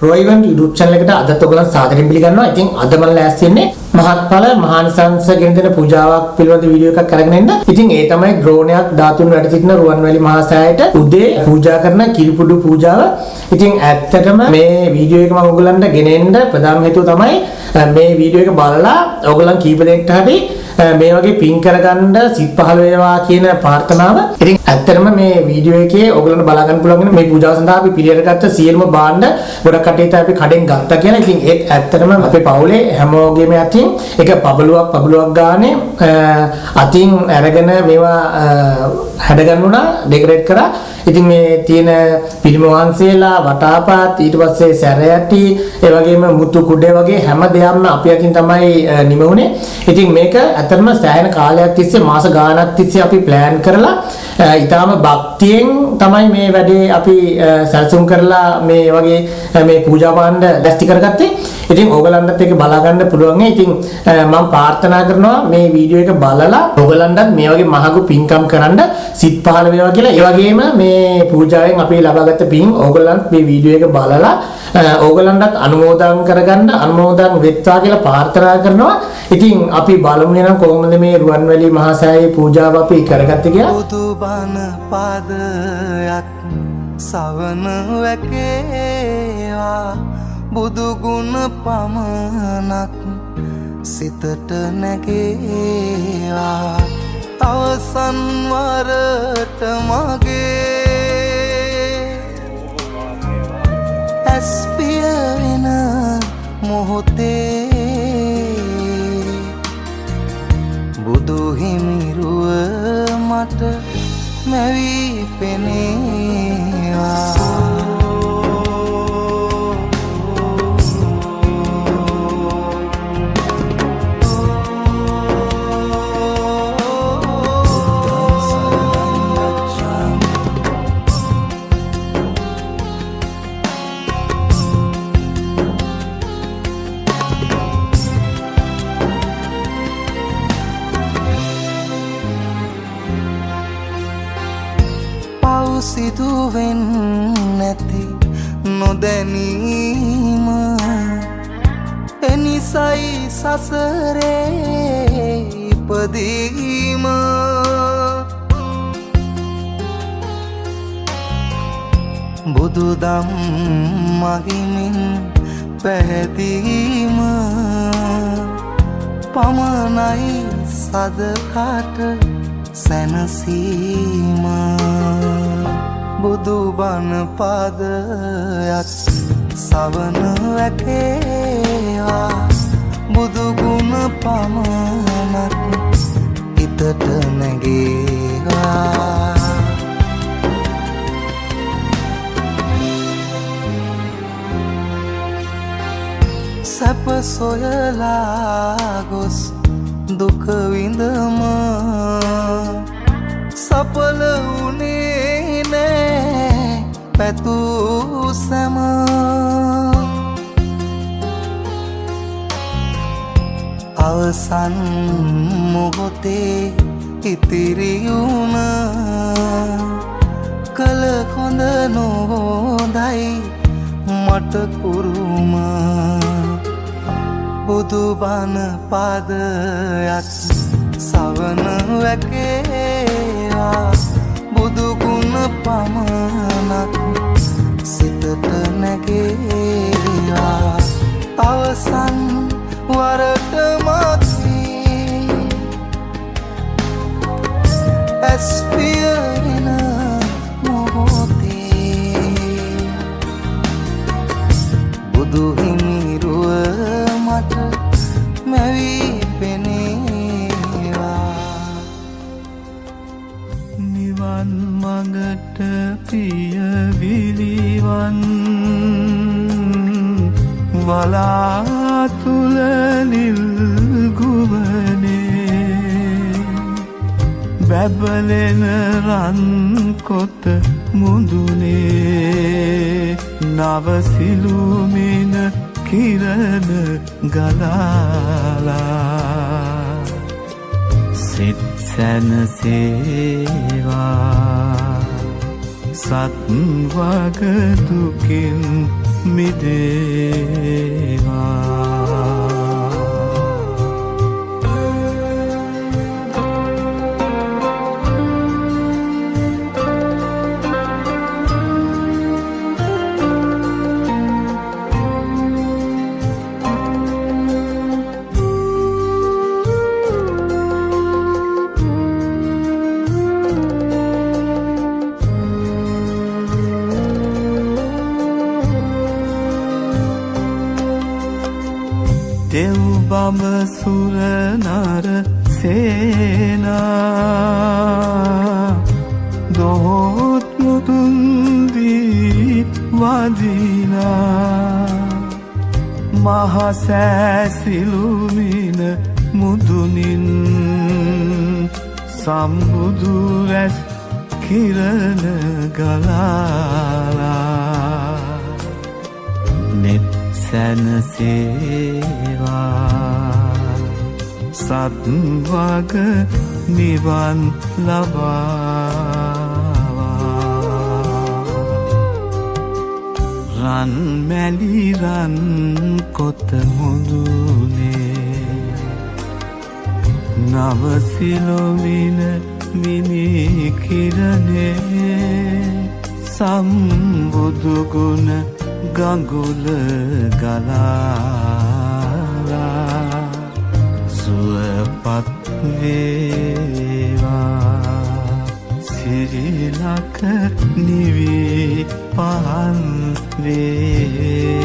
රොයිවන් YouTube channel එකට අදත් ඔයගලන් සාදරයෙන් පිළිගන්නවා. ඉතින් අද මම ලෑස්ති වෙන්නේ මහත්ඵල මහානිසංස ගෙන දෙන පූජාවක් පිළිබඳ වීඩියෝ එකක් අරගෙන එන්න. ඉතින් ඒ තමයි ඩ්‍රෝනයක් ධාතුන් වැඩ සිටින රුවන්වැලි මහා සෑයට උදේ පූජා කරන කිරිපුඩු පූජාව. ඉතින් ඇත්තටම මේ වීඩියෝ එක මම ඔයගලන්ට ගෙනෙන්න ප්‍රධාන හේතුව තමයි මේ වීඩියෝ එක බලලා ඔයගලන් කීප දෙනෙක්ට හරි මේ වගේ පින් කරගන්න සිත් පහළ වේවා කියන ප්‍රාර්ථනාව. ඉතින් ඇත්තටම මේ වීඩියෝ එකේ ඔයගලන්ට බලා ගන්න පුළුවන් මේ පූජාව සඳහා අපි පිළියෙලගත්ත සියලුම භාණ්ඩ ගොඩක් කටේට අපි කඩෙන් ගත්තා කියලා. ඉතින් ඒත් ඇත්තටම අපේ පවුලේ හැමෝගෙම අතින් එක පබලුවක් ගානේ අතින් අරගෙන මේවා හැඩගන්නුණා ඩෙකොරේට් කරා. ඉතින් මේ තියෙන පිළිම වහන්සේලා වටාපාත් ඊට පස්සේ සැරයටි ඒ වගේම මුතු කුඩේ වගේ හැම දෙයක්ම අපි අතින් තමයි නිමවුනේ. ඉතින් මේක ඇත්තටම සෑහෙන කාලයක් තිස්සේ මාස ගාණක් තිස්සේ අපි ප්ලෑන් කරලා ඊටාම භක්තියෙන් තමයි මේ වැඩේ අපි සැලසුම් කරලා මේ වගේ මේ පූජා භාණ්ඩ දැස්ති කරගත්තේ. ඉතින් ඕගලන්ටත් ඒක බලා ගන්න පුළුවන්. ඉතින් මම ප්‍රාර්ථනා කරනවා මේ වීඩියෝ එක බලලා ඕගලන්ටත් මේ වගේ මහඟු පින්කම් කරන්න සිත් පහළ වේවා කියලා. ඒ වගේම මේ පූජාවෙන් අපි ලබාගත් පින් ඕගලන්ට මේ වීඩියෝ එක බලලා ඕගලන්ටත් අනුමෝදන් කරගන්න අනුමෝදන් වෙත්වා කියලා ප්‍රාර්ථනා කරනවා. ඉතින් අපි බලමු එනම් කොහොමද මේ රුවන්වැලි මහා සෑයේ පූජාව අපි කරගත්තේ කියලා. බුදුබණ පාදයක් සවන වැකේවා බුදු ගුණ පමනක් සිතට නැගේවා අවසන් වරට මගේ ඇස්පිය වෙන මොහොතේ බුදු හිමිරුව මට මැවී පෙනේවා. සිදුවෙන් නැති නොදැනීම එනිසයි සසරේ ඉපදීම බුදුදම් මහිමින් පැහැදීම පමණයි සදහට සැනසීම බුදුබණ පාදයක් සවන වැකේවා බුදු ගුණ පමනක් හිතට නැගේවා. සැප සොයලා ගොස් දුක විඳම සඵල වුණේ නෑ පැtuu සැම අවසන් මොහොතේ ඉතිරි වුණ කල හොඳ නොහොඳයි මට කුරුම බුදුබණ පාදයක් සවන වැකේවා බුදු ගුණ පමනක් සිතට නැගේවා අවසන් වරට මගේ ඇස්පිය වෙන මොහොතේ බුදු හිමිරුව මට මැවී පෙනේවා. නිවන් මඟට ප්‍රිය විලිවන් වලාතුල නිල් ගුවනේ බැබලෙන රන් කොත මුදුනේ නව සිළුමින කිරණ ගලාලා සිත් සැනසේවා සත් වග දුකින් මිදේවා. දෙව් බඹ සුර නර සේනා දොහොත් මුදුන් දී වදිනා මහ සෑසිලුමින මුදුනින් සම්බුදු රැස් කිරණ ගලාලා නෙත් සැනසේවා සත්වග නිවන් ලබාවා. රන් මැලි රන් කොත මුදුනේ නවසිලොමින මිනි කිරණේ සම්බුදු ගුණ ගඟුල ගලාලා සුවපත් වේවා සිරිලක නිවී පහන් වේ.